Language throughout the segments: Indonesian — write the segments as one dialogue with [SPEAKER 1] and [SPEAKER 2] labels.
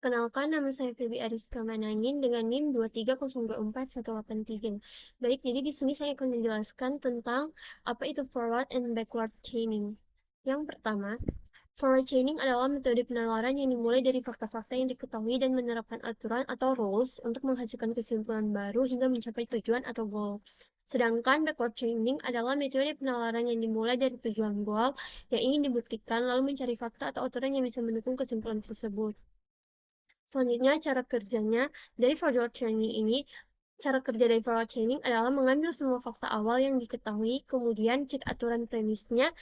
[SPEAKER 1] Perkenalkan, nama saya Feby Ariska Manangin dengan NIM 2302418. Baik, jadi di sini saya akan menjelaskan tentang apa itu forward and backward chaining. Yang pertama, forward chaining adalah metode penalaran yang dimulai dari fakta-fakta yang diketahui dan menerapkan aturan atau rules untuk menghasilkan kesimpulan baru hingga mencapai tujuan atau goal. Sedangkan backward chaining adalah metode penalaran yang dimulai dari tujuan goal yang ingin dibuktikan lalu mencari fakta atau aturan yang bisa mendukung kesimpulan tersebut. Selanjutnya, cara kerjanya dari forward chaining ini, cara kerja dari forward chaining adalah mengambil semua fakta awal yang diketahui, kemudian cek aturan premisnya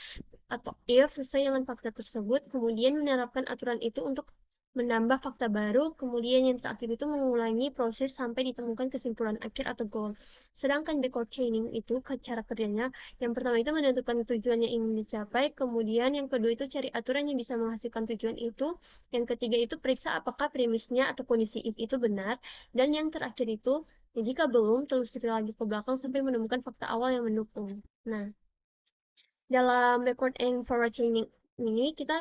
[SPEAKER 1] atau if sesuai dengan fakta tersebut, kemudian menerapkan aturan itu untuk menambah fakta baru, kemudian yang terakhir itu mengulangi proses sampai ditemukan kesimpulan akhir atau goal. Sedangkan backward chaining itu cara kerjanya, yang pertama itu menentukan tujuan yang ingin dicapai, kemudian yang kedua itu cari aturan yang bisa menghasilkan tujuan itu, yang ketiga itu periksa apakah premisnya atau kondisi if itu benar, dan yang terakhir itu jika belum, telusuri lagi ke belakang sampai menemukan fakta awal yang mendukung. Nah, dalam backward and forward chaining ini kita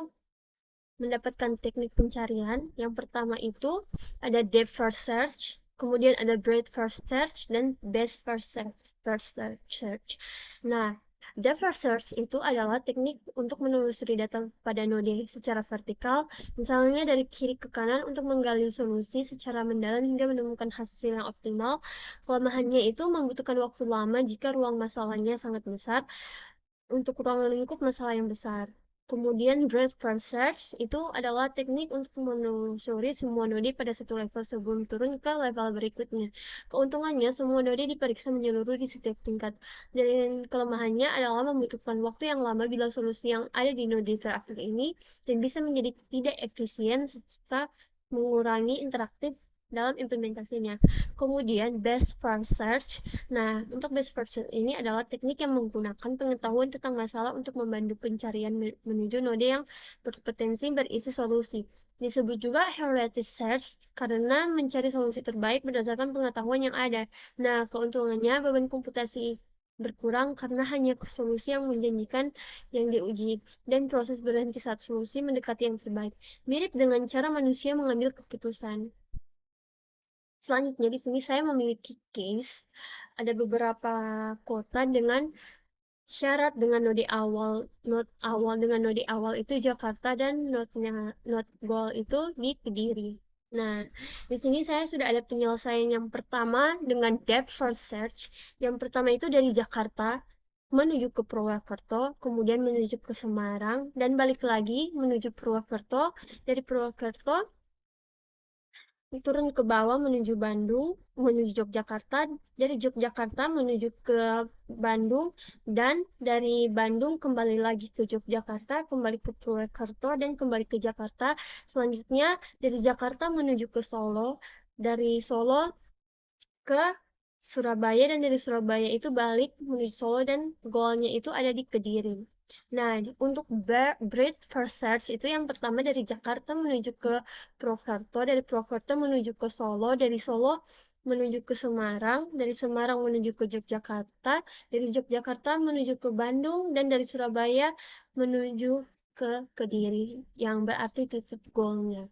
[SPEAKER 1] mendapatkan teknik pencarian. Yang pertama itu ada depth first search, kemudian ada breadth first search, dan best first search. Nah, depth first search itu adalah teknik untuk menelusuri data pada node secara vertikal, misalnya dari kiri ke kanan untuk menggali solusi secara mendalam hingga menemukan hasil yang optimal. Kelemahannya itu membutuhkan waktu lama jika ruang masalahnya sangat besar untuk ruang lingkup masalah yang besar. Kemudian breadth first search itu adalah teknik untuk menelusuri semua node pada satu level sebelum turun ke level berikutnya. Keuntungannya, semua node diperiksa menyeluruh di setiap tingkat. Dan kelemahannya adalah membutuhkan waktu yang lama bila solusi yang ada di node terakhir ini dan bisa menjadi tidak efisien serta mengurangi interaktif dalam implementasinya. Kemudian best first search. Nah, untuk best first search ini adalah teknik yang menggunakan pengetahuan tentang masalah untuk membantu pencarian menuju node yang berpotensi berisi solusi. Disebut juga heuristic search karena mencari solusi terbaik berdasarkan pengetahuan yang ada. Nah, keuntungannya beban komputasi berkurang karena hanya solusi yang menjanjikan yang diuji dan proses berhenti saat solusi mendekati yang terbaik. Mirip dengan cara manusia mengambil keputusan. Selanjutnya di sini saya memiliki case ada beberapa kota dengan syarat dengan node awal dengan node awal itu Jakarta dan node goal itu di Kediri. Nah, di sini saya sudah ada penyelesaian yang pertama dengan depth first search. Yang pertama itu dari Jakarta menuju ke Purwokerto, kemudian menuju ke Semarang dan balik lagi menuju Purwokerto. Dari Purwokerto turun ke bawah menuju Bandung, menuju Yogyakarta, dari Yogyakarta menuju ke Bandung, dan dari Bandung kembali lagi ke Yogyakarta, kembali ke Purwokerto, dan kembali ke Jakarta. Selanjutnya dari Jakarta menuju ke Solo, dari Solo ke Surabaya, dan dari Surabaya itu balik menuju Solo dan goalnya itu ada di Kediri. Nah, untuk breadth first search itu yang pertama dari Jakarta menuju ke Purwokerto, dari Purwokerto menuju ke Solo, dari Solo menuju ke Semarang, dari Semarang menuju ke Yogyakarta, dari Yogyakarta menuju ke Bandung, dan dari Surabaya menuju ke Kediri, yang berarti titik goalnya.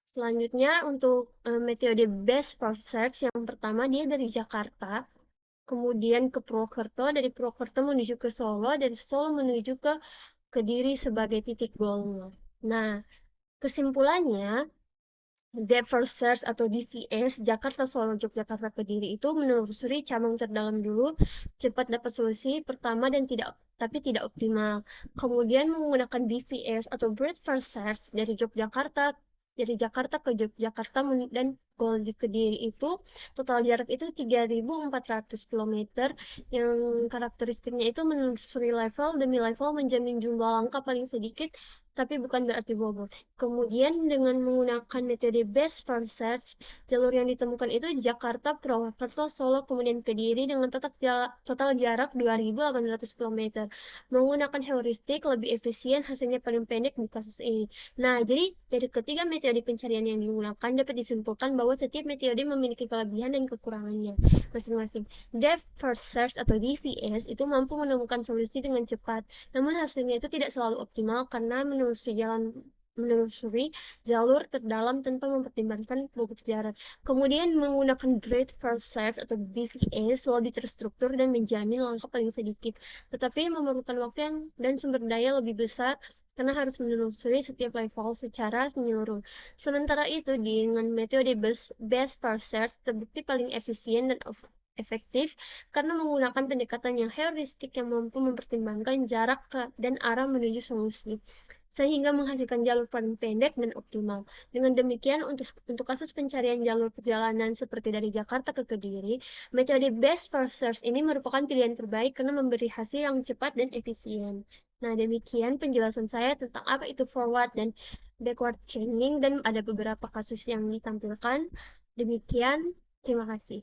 [SPEAKER 1] Selanjutnya untuk metode best first search yang pertama dia dari Jakarta, kemudian ke Purwokerto, dari Purwokerto menuju ke Solo, dari Solo menuju ke Kediri sebagai titik goalnya. Nah, kesimpulannya depth first search atau DVS Jakarta Solo Yogyakarta Kediri itu menelusuri cabang terdalam dulu, cepat dapat solusi pertama dan tidak optimal. Kemudian menggunakan BVS atau breadth first search dari Jakarta ke Yogyakarta dan goal di Kediri itu total jarak itu 3.400 km yang karakteristiknya itu menelusuri level demi level menjamin jumlah langkah paling sedikit tapi bukan berarti bobot. Kemudian dengan menggunakan metode best first search, jalur yang ditemukan itu Jakarta, Purwokerto, Solo, kemudian Kediri dengan total jarak 2.800 km. Menggunakan heuristik lebih efisien, hasilnya paling pendek di kasus ini. Nah, jadi dari ketiga metode pencarian yang digunakan dapat disimpulkan bahwa setiap metode memiliki kelebihan dan kekurangannya masing-masing. Depth first search atau DVS itu mampu menemukan solusi dengan cepat, namun hasilnya itu tidak selalu optimal karena menelusuri jalan menelusuri jalur terdalam tanpa mempertimbangkan bobot jarak. Kemudian menggunakan Breadth First Search atau BFS lebih terstruktur dan menjamin langkah paling sedikit, tetapi memerlukan waktu dan sumber daya lebih besar karena harus menelusuri setiap level secara menyeluruh. Sementara itu, dengan metode Best First Search terbukti paling efisien dan efektif karena menggunakan pendekatan yang heuristik yang mampu mempertimbangkan jarak dan arah menuju solusi, sehingga menghasilkan jalur paling pendek dan optimal. Dengan demikian, untuk kasus pencarian jalur perjalanan seperti dari Jakarta ke Kediri, metode Best First Search ini merupakan pilihan terbaik karena memberi hasil yang cepat dan efisien. Nah, demikian penjelasan saya tentang apa itu forward dan backward chaining, dan ada beberapa kasus yang ditampilkan. Demikian, terima kasih.